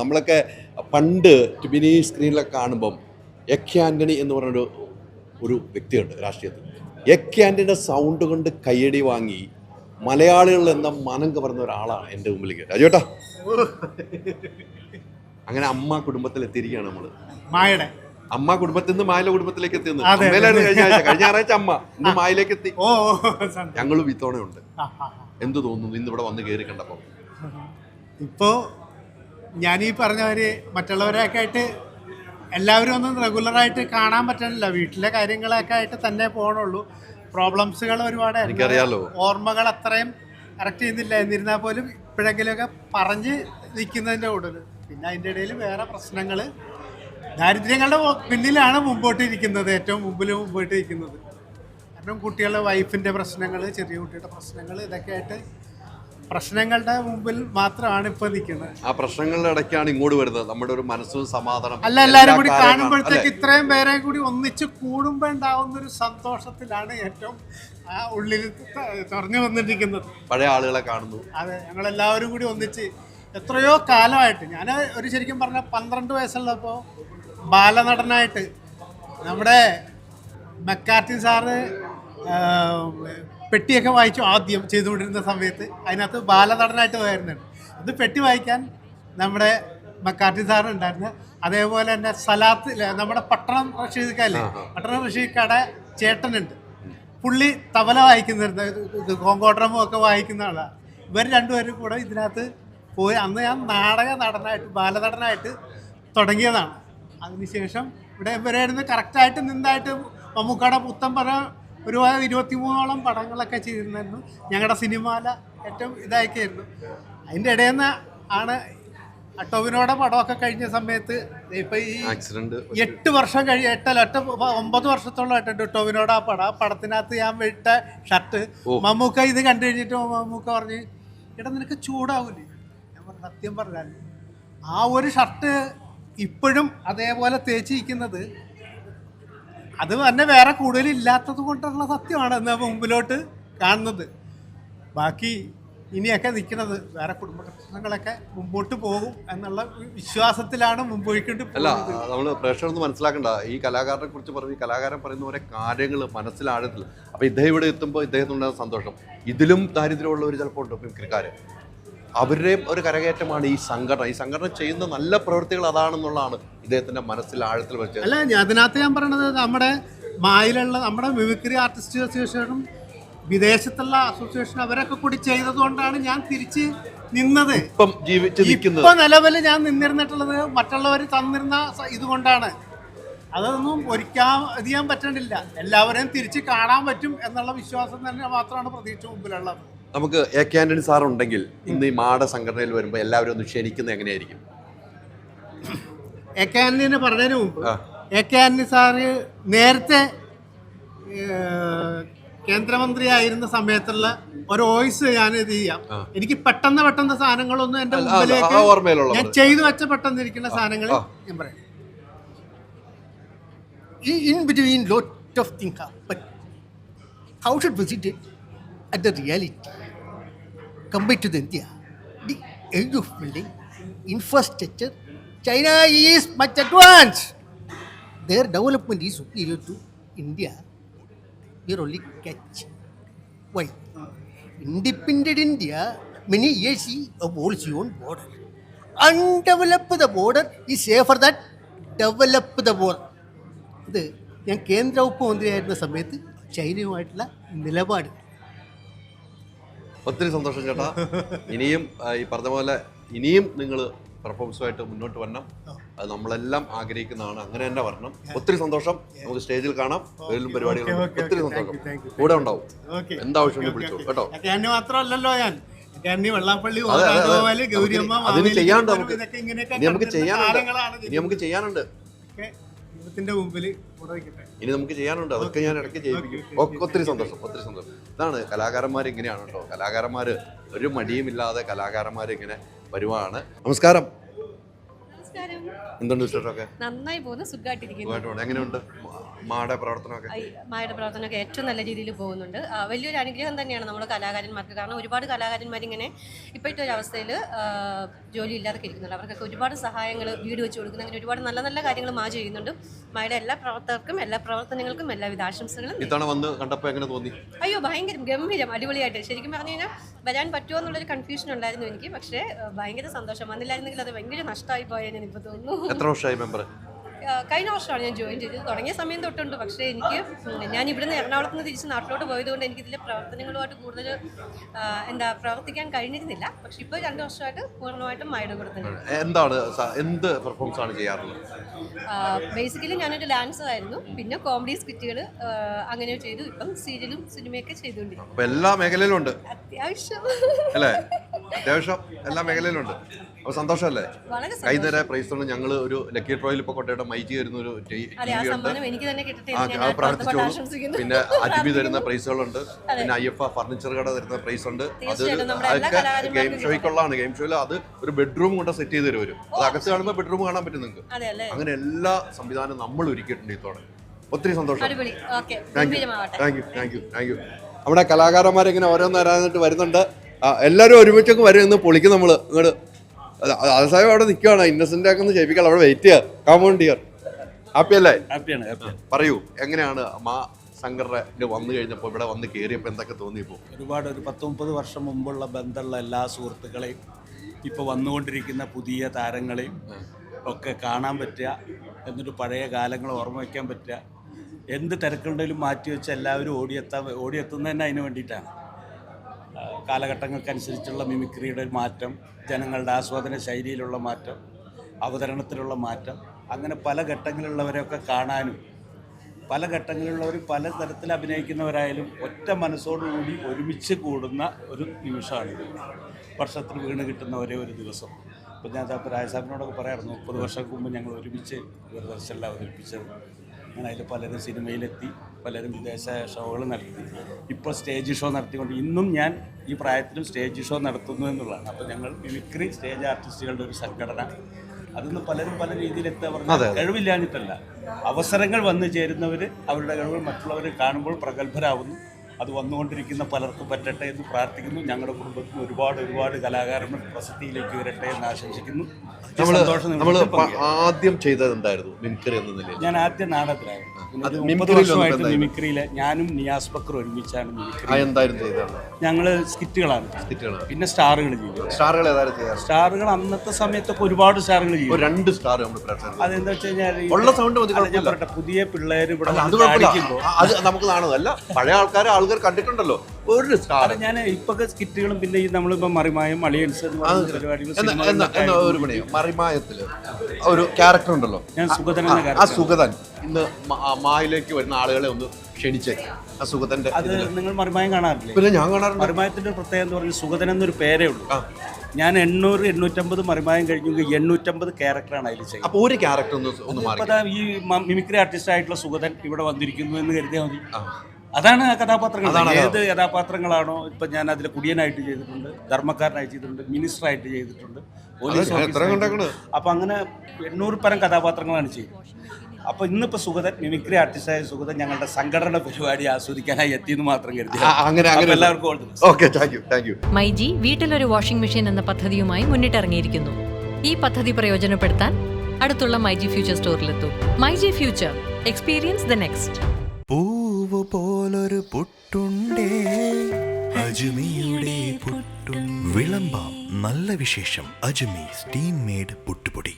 നമ്മളൊക്കെ പണ്ട് മിനി സ്ക്രീനിലൊക്കെ കാണുമ്പം എ.കെ. ആൻ്റണി എന്ന് പറഞ്ഞൊരു വ്യക്തിയുണ്ട് രാഷ്ട്രീയത്തിൽ. എ.കെ. ആൻ്റണിയുടെ സൗണ്ട് കൊണ്ട് കയ്യടി വാങ്ങി മലയാളികൾ എന്ന മനം കവർന്ന ഒരാളാണ് എൻ്റെ മുമ്പിലേക്ക്. രാജുവേട്ടാ, അങ്ങനെ അമ്മ കുടുംബത്തിൽ എത്തിയിരിക്കുകയാണ് നമ്മൾ. മായയുടെ അമ്മ കുടുംബത്തിൽ നിന്ന് മായയുടെ കുടുംബത്തിലേക്ക് എത്തിയെന്ന്. അമ്മയിലായിരുന്നു കഴിഞ്ഞ ഞായറാഴ്ച അമ്മ, ഇന്ന് മായയിലേക്ക് എത്തി. ഞങ്ങളും ഇത്തവണയുണ്ട്. എന്ത് തോന്നുന്നു ഇന്ന് ഇവിടെ വന്ന് കയറി കണ്ടപ്പോൾ? ഇപ്പോൾ ഞാനീ പറഞ്ഞവര് മറ്റുള്ളവരെയൊക്കെ ആയിട്ട് എല്ലാവരും ഒന്നും റെഗുലറായിട്ട് കാണാൻ പറ്റണില്ല. വീട്ടിലെ കാര്യങ്ങളൊക്കെ ആയിട്ട് തന്നെ പോകണുള്ളൂ. പ്രോബ്ലംസുകൾ ഒരുപാട്, എനിക്കറിയാലോ, ഓർമ്മകൾ അത്രയും കറക്റ്റ് ചെയ്യുന്നില്ല. എന്നിരുന്നാൽ പോലും ഇപ്പോഴെങ്കിലുമൊക്കെ പറഞ്ഞ് നിൽക്കുന്നതിൻ്റെ കൂടുതൽ. പിന്നെ അതിൻ്റെ ഇടയിൽ വേറെ പ്രശ്നങ്ങൾ, ദാരിദ്ര്യങ്ങളുടെ പിന്നിലാണ് മുമ്പോട്ട് ഇരിക്കുന്നത്, ഏറ്റവും മുമ്പോട്ട് ഇരിക്കുന്നത്. കാരണം കുട്ടികളുടെ വൈഫിൻ്റെ പ്രശ്നങ്ങൾ, ചെറിയ കുട്ടിയുടെ പ്രശ്നങ്ങൾ, ഇതൊക്കെ ആയിട്ട് പ്രശ്നങ്ങളുടെ മുമ്പിൽ മാത്രമാണ് ഇപ്പൊ നിൽക്കുന്നത്. ആ പ്രശ്നങ്ങളുടെ ഇടയ്ക്കാണ് ഇങ്ങോട്ട് വരുന്നത് നമ്മുടെ ഒരു മനസ്സും സമാധാനം. അല്ല, എല്ലാവരും കൂടി കാണുമ്പോഴത്തേക്ക് ഇത്രയും പേരെ കൂടി ഒന്നിച്ച് കൂടുമ്പോൾ ഉണ്ടാവുന്ന ഒരു സന്തോഷത്തിലാണ് ഏറ്റവും ആ ഉള്ളിൽ തുറഞ്ഞു വന്നിരിക്കുന്നത്. പഴയ ആളുകളെ കാണുന്നു. അതെ, ഞങ്ങളെല്ലാവരും കൂടി ഒന്നിച്ച് എത്രയോ കാലമായിട്ട്, ഞാൻ ഒരു ശരിക്കും പറഞ്ഞാൽ 12 വയസ്സുള്ളപ്പോൾ ബാലനടനായിട്ട് നമ്മുടെ മക്കാർട്ടി സാറ് പെട്ടിയൊക്കെ വായിച്ചു ആദ്യം ചെയ്തുകൊണ്ടിരുന്ന സമയത്ത്. അതിനകത്ത് ബാലനടനായിട്ട് വരുന്നുണ്ട്. അത് പെട്ടി വായിക്കാൻ നമ്മുടെ മക്കാർട്ടി സാറ് ഉണ്ടായിരുന്നു. അതേപോലെ തന്നെ സലാത്ത്, നമ്മുടെ പട്ടണം റഷീദ്ക്കല്ലേ, പട്ടണം റഷീദ്ക്കയുടെ ചേട്ടനുണ്ട്. പുള്ളി തബല വായിക്കുന്നുണ്ട്, കോങ്കോഡ്രമും ഒക്കെ വായിക്കുന്ന ആളാണ്. ഇവർ രണ്ടുപേരും കൂടെ ഇതിനകത്ത് പോയി. അന്ന് ഞാൻ നടനായിട്ട് ബാലനടനായിട്ട് തുടങ്ങിയതാണ്. അതിനുശേഷം ഇവിടെ ഇവരായിരുന്നു കറക്റ്റായിട്ട് നിന്നായിട്ട് മമ്മൂക്കയുടെ പുത്തൻ പറ ഒരു 23ഓളം പടങ്ങളൊക്കെ ചെയ്തിരുന്നായിരുന്നു. ഞങ്ങളുടെ സിനിമയില ഏറ്റവും ഇതാക്കിയായിരുന്നു. അതിൻ്റെ ഇടയിൽ നിന്ന് ആണ് ടോവിനോടെ പടമൊക്കെ കഴിഞ്ഞ സമയത്ത് ഇപ്പം ഈ 8 വർഷം 9 വർഷത്തോളമായിട്ടുണ്ട് ടോവിനോടെ ആ പടം. ആ പടത്തിനകത്ത് ഞാൻ വിട്ട ഷർട്ട് മമ്മൂക്ക ഇത് കണ്ടു കഴിഞ്ഞിട്ട് മമ്മൂക്ക പറഞ്ഞ്, എടാ നിനക്ക് ചൂടാവൂലേ? ഞാൻ പറഞ്ഞു, സത്യം പറഞ്ഞാൽ ആ ഒരു ഷർട്ട് ഇപ്പോഴും അതേപോലെ തേച്ചിരിക്കുന്നത് അത് തന്നെ വേറെ കൂടുതലില്ലാത്തത് കൊണ്ടുള്ള സത്യമാണ് എന്ന് മുമ്പിലോട്ട് കാണുന്നത്. ബാക്കി ഇനിയൊക്കെ നിൽക്കുന്നത് വേറെ കുടുംബ പ്രശ്നങ്ങളൊക്കെ മുമ്പോട്ട് പോകും എന്നുള്ള വിശ്വാസത്തിലാണ് മുമ്പോട്ട്. അല്ല, നമ്മൾ പ്രേക്ഷകരൊന്നും മനസ്സിലാക്കണ്ട, ഈ കലാകാരനെ കുറിച്ച് പറഞ്ഞ് ഈ കലാകാരൻ പറയുന്ന ഓരോ കാര്യങ്ങൾ മനസ്സിലാഴത്തില്ല. അപ്പോൾ ഇദ്ദേഹം ഇവിടെ എത്തുമ്പോൾ ഇദ്ദേഹത്തിനുണ്ടാകുന്ന സന്തോഷം ഇതിലും ദാരിദ്ര്യമുള്ളവർ ചിലപ്പോൾ ഉണ്ട്. മിമിക്രിക്കാര്, അവരുടെയും ഒരു കരകയറ്റമാണ് ഈ സംഘടന ചെയ്യുന്ന നല്ല പ്രവൃത്തികൾ അതാണെന്നുള്ളതാണ് ഇദ്ദേഹത്തിന്റെ മനസ്സിൽ ആഴത്തിൽ വെച്ചത്. അല്ല, അതിനകത്ത് ഞാൻ പറയണത് നമ്മുടെ മായിലുള്ള നമ്മുടെ മിമിക്രി ആർട്ടിസ്റ്റ് അസോസിയേഷനും വിദേശത്തുള്ള അസോസിയേഷൻ അവരൊക്കെ കൂടി ചെയ്തതുകൊണ്ടാണ് ഞാൻ തിരിച്ച് നിന്നത്. ഇപ്പൊ നിലവിൽ ഞാൻ നിന്നിരുന്നിട്ടുള്ളത് മറ്റുള്ളവർ തന്നിരുന്ന ഇതുകൊണ്ടാണ്. അതൊന്നും ഇത് ചെയ്യാൻ പറ്റണില്ല. എല്ലാവരെയും തിരിച്ച് കാണാൻ പറ്റും എന്നുള്ള വിശ്വാസം തന്നെ മാത്രമാണ് പ്രതീക്ഷ മുമ്പിലുള്ളത്. നമുക്ക് എ.കെ. ആൻ്റണി സാർ ഉണ്ടെങ്കിൽ ഇന്ന് ഈ മാട സംഘടനയിൽ വരുമ്പോൾ എല്ലാവരും ഒന്ന് ക്ഷണിക്കുന്നത് എങ്ങനെയായിരിക്കും? എ.കെ. ആൻ്റണി പറഞ്ഞതിന് മുമ്പ് എ.കെ. ആൻ്റണി സാറ് നേരത്തെ കേന്ദ്രമന്ത്രിയായിരുന്ന സമയത്തുള്ള ഒരു വോയിസ് ഞാൻ ഇത് ചെയ്യാം. എനിക്ക് പെട്ടെന്ന് സാധനങ്ങളൊന്നും എൻ്റെ മുമ്പിലേക്ക് ഞാൻ ചെയ്തു വെച്ച പെട്ടെന്ന് ഇരിക്കുന്ന സാധനങ്ങൾ ഞാൻ പറയാം. In between lot of things happen. How should visit it at the reality? Compared to the India, the age of building, infrastructure, China is much advanced. Their development is superior to India. We are only catch. Why? Independent India many years holds its own border. Undeveloped the border is safer than developed the border. ഇത് ഞാൻ കേന്ദ്ര വകുപ്പ് മന്ത്രിയായിരുന്ന സമയത്ത് ചൈനയുമായിട്ടുള്ള നിലപാട്. ഒത്തിരി സന്തോഷം ചേട്ടാ. ഇനിയും ഈ പറഞ്ഞ പോലെ ഇനിയും നിങ്ങൾ പെർഫോമൻസുമായിട്ട് മുന്നോട്ട് വരണം. അത് നമ്മളെല്ലാം ആഗ്രഹിക്കുന്നതാണ്. അങ്ങനെ തന്നെ വരണം. ഒത്തിരി സന്തോഷം. നമുക്ക് സ്റ്റേജിൽ കാണാം. വേലും പരിപാടികൾ. ഒത്തിരി സന്തോഷം. കൂടെ ഉണ്ടാവും. എന്താവശ്യം വിളിച്ചു കേട്ടോ. മാത്രമല്ലല്ലോ ഞാൻ വെള്ളാപ്പള്ളി അതിന് ചെയ്യാനുണ്ട്. നമുക്ക് ചെയ്യാനുണ്ട്. ഇനി നമുക്ക് ചെയ്യാനുണ്ട്. അതൊക്കെ ഞാൻ ഇടയ്ക്ക് ചെയ്യിപ്പിക്കും. ഒത്തിരി സന്തോഷം. ഇതാണ് കലാകാരന്മാർ, ഇങ്ങനെയാണ് കേട്ടോ. കലാകാരന്മാർ ഒരു മടിയുമില്ലാതെ കലാകാരന്മാർ ഇങ്ങനെ വരുവാണ്. നമസ്കാരം. എന്തുണ്ട് വിശേഷമൊക്കെ? നന്നായി പോകുന്നു. സുഖമായിട്ടിരിക്കുന്നു. എങ്ങനെയുണ്ട്? മായുടെ പ്രവർത്തനമൊക്കെ? മായുടെ പ്രവർത്തനമൊക്കെ ഏറ്റവും നല്ല രീതിയിൽ പോകുന്നുണ്ട്. വലിയൊരു അനുഗ്രഹം തന്നെയാണ് നമ്മൾ കലാകാരന്മാർക്ക്. കാരണം ഒരുപാട് കലാകാരന്മാരിങ്ങനെ ഇപ്പോഴത്തെ ഒരു അവസ്ഥയിൽ ജോലി ഇല്ലാതെ ഇരിക്കുന്നുണ്ട്. അവർക്കൊക്കെ ഒരുപാട് സഹായങ്ങൾ, വീട് വെച്ച് കൊടുക്കുന്ന, അങ്ങനെ ഒരുപാട് നല്ല നല്ല കാര്യങ്ങൾ മാ ചെയ്യുന്നുണ്ട്. മായുടെ എല്ലാ പ്രവർത്തകർക്കും, എല്ലാ പ്രവർത്തനങ്ങൾക്കും എല്ലാവിധ ആശംസകളും. ഇത്തവണ വന്ന് കണ്ടപ്പോൾ എങ്ങനെ തോന്നി? അയ്യോ, ഭയങ്കര ഗംഭീരം, അടിപൊളിയായിട്ട്. ശരിക്കും പറഞ്ഞു കഴിഞ്ഞാൽ വരാൻ പറ്റുമോ എന്നുള്ളൊരു കൺഫ്യൂഷൻ ഉണ്ടായിരുന്നു എനിക്ക്. പക്ഷേ ഭയങ്കര സന്തോഷം. വന്നില്ലായിരുന്നെങ്കിൽ അത് ഭയങ്കര നഷ്ടമായി പോയാൽ ഞാൻ ഇപ്പോൾ തോന്നുന്നു. എത്ര വർഷമായി മെമ്പർ? കഴിഞ്ഞ വർഷമാണ് ഞാൻ ജോയിൻ ചെയ്തത്. തുടങ്ങിയ സമയം തൊട്ടുണ്ട്. പക്ഷേ ഞാൻ ഇവിടുന്ന് എറണാകുളത്ത് നിന്ന് തിരിച്ച് നാട്ടിലോട്ട് പോയതുകൊണ്ട് എനിക്കിതിലെ പ്രവർത്തനങ്ങളുമായിട്ട് കൂടുതൽ പ്രവർത്തിക്കാൻ കഴിഞ്ഞിരുന്നില്ല. പക്ഷെ ഇപ്പോൾ 2 വർഷമായിട്ട് പൂർണ്ണമായിട്ടും മായുടെ കൂടെ തന്നെ. എന്ത് പെർഫോമൻസ് ആണ് ചെയ്യാറുള്ളത്? ബേസിക്കലി ഞാനൊരു ഡാൻസർ ആയിരുന്നു. പിന്നെ കോമഡി സ്കിറ്റുകൾ അങ്ങനെ ചെയ്തു. ഇപ്പം സീരിയലും സിനിമയൊക്കെ ചെയ്തുകൊണ്ടിരിക്കും. എല്ലാ മേഖലയിലും ഉണ്ട് അത്യാവശ്യം അല്ലേ? അത്യാവശ്യം എല്ലാ മേഖലയിലും ഉണ്ട്. അപ്പോൾ സന്തോഷമല്ലേ? കൈനേരം പ്രൈസ് ഉണ്ട്. ഞങ്ങൾ ഒരു ലക്കി ഡ്രോയിൽ ഇപ്പോൾ കൊട്ടയുടെ മൈജി വരുന്ന ഒരു പിന്നെ അജ്മി തരുന്ന പ്രൈസുകളുണ്ട്. പിന്നെ IFA ഫർണിച്ചർ കട തരുന്ന പ്രൈസ് ഉണ്ട്. അത് അതൊക്കെ ഗെയിം ഷോയ്ക്കുള്ളതാണ്. ഗെയിം ഷോയിൽ അത് ഒരു ബെഡ്റൂം കൊണ്ട് സെറ്റ് ചെയ്ത് തരും. അത് അകത്ത് കാണുമ്പോൾ ബെഡ്റൂം കാണാൻ പറ്റും നിങ്ങൾക്ക്. അങ്ങനെ എല്ലാ സംവിധാനവും നമ്മൾ ഒരുക്കിയിട്ടുണ്ട് ഇത്തോടെ. ഒത്തിരി സന്തോഷം. Thank you. നമ്മുടെ കലാകാരന്മാരിങ്ങനെ ഓരോന്ന് വരാനായിട്ട് വരുന്നുണ്ട്. എല്ലാവരും ഒരുമിച്ചൊക്കെ വരും. ഇന്ന് പൊളിക്കും നമ്മൾ ഇങ്ങോട്ട്. അതേസമയം അവിടെ നിൽക്കുകയാണ്. ഇന്നസെന്റ് ഒക്കെ ഒന്ന് ചെയ്യിപ്പിക്കാം. അവിടെ വെയിറ്റ് ചെയ്യാം. കാമോണ്ട് ഹിയർ. ഹാപ്പി അല്ലേ? പറയൂ, എങ്ങനെയാണ് മാ സംഘടന വന്നു കഴിഞ്ഞപ്പോൾ, ഇവിടെ വന്ന് കയറിയപ്പോൾ എന്തൊക്കെ തോന്നിയപ്പോൾ? ഒരുപാട് ഒരു 10-30 വർഷം മുമ്പുള്ള ബന്ധമുള്ള എല്ലാ സുഹൃത്തുക്കളെയും ഇപ്പോൾ വന്നുകൊണ്ടിരിക്കുന്ന പുതിയ താരങ്ങളെയും ഒക്കെ കാണാൻ പറ്റുക, എന്നിട്ട് പഴയ കാലങ്ങൾ ഓർമ്മ വയ്ക്കാൻ പറ്റുക. എന്ത് തിരക്കുണ്ടെങ്കിലും മാറ്റിവെച്ച് എല്ലാവരും ഓടിയെത്തുന്നത് തന്നെ അതിന് വേണ്ടിയിട്ടാണ്. കാലഘട്ടങ്ങൾക്കനുസരിച്ചുള്ള മിമിക്രിയുടെ മാറ്റം, ജനങ്ങളുടെ ആസ്വാദന ശൈലിയിലുള്ള മാറ്റം, അവതരണത്തിലുള്ള മാറ്റം, അങ്ങനെ പല ഘട്ടങ്ങളിലുള്ളവരെയൊക്കെ കാണാനും, പല ഘട്ടങ്ങളിലുള്ളവരും പല തരത്തിൽ അഭിനയിക്കുന്നവരായാലും ഒറ്റ മനസ്സോടുകൂടി ഒരുമിച്ച് കൂടുന്ന ഒരു നിമിഷമാണിത്. വർഷത്തിൽ വീണ് കിട്ടുന്ന ഒരേ ഒരു ദിവസം. ഇപ്പോൾ ഞാൻ രാജസാബിനോടൊക്കെ പറയാറുണ്ട്, 30 വർഷം മുമ്പ് ഞങ്ങൾ ഒരുമിച്ച് ദൂരദർശനിൽ അവതരിപ്പിച്ചത്. അങ്ങനെ അതിൽ പലരും സിനിമയിലെത്തി, പലരും വിദേശ ഷോകൾ നടത്തി, ഇപ്പോൾ സ്റ്റേജ് ഷോ നടത്തിക്കൊണ്ട് ഇന്നും ഞാൻ ഈ പ്രായത്തിലും സ്റ്റേജ് ഷോ നടത്തുന്നു എന്നുള്ളതാണ്. അപ്പോൾ ഞങ്ങൾ മിമിക്രി സ്റ്റേജ് ആർട്ടിസ്റ്റുകളുടെ ഒരു സംഘടന. അതിന്ന് പലരും പല രീതിയിലെത്താൻ പറഞ്ഞാൽ കഴിവില്ലാഞ്ഞിട്ടല്ല, അവസരങ്ങൾ വന്നു ചേരുന്നവർ അവരുടെ കഴിവ് മറ്റുള്ളവർ കാണുമ്പോൾ പ്രഗത്ഭരാകുന്നു. അത് വന്നുകൊണ്ടിരിക്കുന്ന പലർക്കും പറ്റട്ടെ എന്ന് പ്രാർത്ഥിക്കുന്നു. ഞങ്ങളുടെ കുടുംബത്തിൽ ഒരുപാട് കലാകാരന്മാർ പ്രസിദ്ധിയിലേക്ക് വരട്ടെ എന്ന് ആശംസിക്കുന്നു. ആദ്യം ചെയ്തത് എന്തായിരുന്നു മിമിക്രി എന്ന നിലയിൽ? ഞാൻ ആദ്യം നാടകത്തിലായിരുന്നു. 30 വർഷമായിട്ട് മിമിക്രിയിലെ ഞാനും നിയാസ് ബക്കർ ഒരുമിച്ചാണ് മിമിക്രി. ഞങ്ങള് സ്കിറ്റുകളാണ്, പിന്നെ സ്റ്റാറുകൾ ചെയ്തു. സ്റ്റാറുകൾ അന്നത്തെ സമയത്തൊക്കെ ഒരുപാട് സ്റ്റാറുകൾ ചെയ്യും. 2 സ്റ്റാർ അതെന്താ വെച്ച് കഴിഞ്ഞാൽ പുതിയ പിള്ളേർ ഇവിടെ നമുക്ക് കാണുന്നതല്ല, പഴയ ആൾക്കാർ കണ്ടിട്ടുണ്ടല്ലോ. ഒരു സ്റ്റാർ ഞാൻ ഇപ്പൊ സ്കിറ്റുകളും പിന്നെ ഈ നമ്മളിപ്പോ മറിമായം അളിയൻസ് മറിമായത്തില് ഒരു ക്യാരക്ടർ ഉണ്ടല്ലോ, ഞാൻ സുഗതൻ. ആ സുഗതൻ ഇന്ന് മായിലേക്ക് വരുന്ന ആളുകളെ ഒന്ന് ക്ഷണിച്ചേ. ആ സുഗതന്റെ അത് നിങ്ങൾ മറിമായം കാണാറില്ലേ? പിന്നെ ഞാൻ കാണാറുണ്ട്. മറിമായത്തിന്റെ പ്രത്യേകത എന്ന് പറഞ്ഞാൽ സുഗതൻ എന്നൊരു പേരേ ഉള്ളൂ. ഞാൻ 800-850 മറിമായം കഴിഞ്ഞു 850 ക്യാരക്ടറാണ് അതിൽ ചെയ്യുന്നത്. അപ്പോൾ ഒരു ക്യാരക്ടർ ഈ മിമിക്രി ആർട്ടിസ്റ്റ് ആയിട്ടുള്ള സുഗതൻ ഇവിടെ വന്നിരിക്കുന്നു എന്ന് കരുതിയാൽ മതി. അതാണ് ആ കഥാപാത്രങ്ങൾ. ഏത് കഥാപാത്രങ്ങളാണോ, ഇപ്പം ഞാൻ അതിൽ കുടിയനായിട്ട് ചെയ്തിട്ടുണ്ട്, ധർമ്മക്കാരനായിട്ട് ചെയ്തിട്ടുണ്ട്, മിനിസ്റ്ററായിട്ട് ചെയ്തിട്ടുണ്ട്, പോലീസ് ഓഫീസർ. അപ്പം അങ്ങനെ 800 പരം കഥാപാത്രങ്ങളാണ് ചെയ്യുന്നത്. അപ്പോൾ ഇന്നിപ്പോൾ സുഗതൻ, മിമിക്രി ആർട്ടിസ്റ്റായ സുഗതൻ ഞങ്ങളുടെ സംഘടന പരിപാടി ആസ്വദിക്കാനായി എത്തിയെന്ന് മാത്രം കരുതി. എല്ലാവർക്കും മൈജി വീട്ടിലൊരു വാഷിംഗ് മെഷീൻ എന്ന പദ്ധതിയുമായി മുന്നിട്ടിറങ്ങിയിരിക്കുന്നു. ഈ പദ്ധതി പ്രയോജനപ്പെടുത്താൻ അടുത്തുള്ള മൈജി ഫ്യൂച്ചർ സ്റ്റോറിലെത്തൂ. MyG future, experience the next. പൂവ് പോലൊരു പുട്ടുണ്ടേ അജ്മിയുടെ പുട്ടും. വിളമ്പാം നല്ല വിശേഷം. അജ്മി സ്റ്റീം മെയ്ഡ് പുട്ടുപൊടി.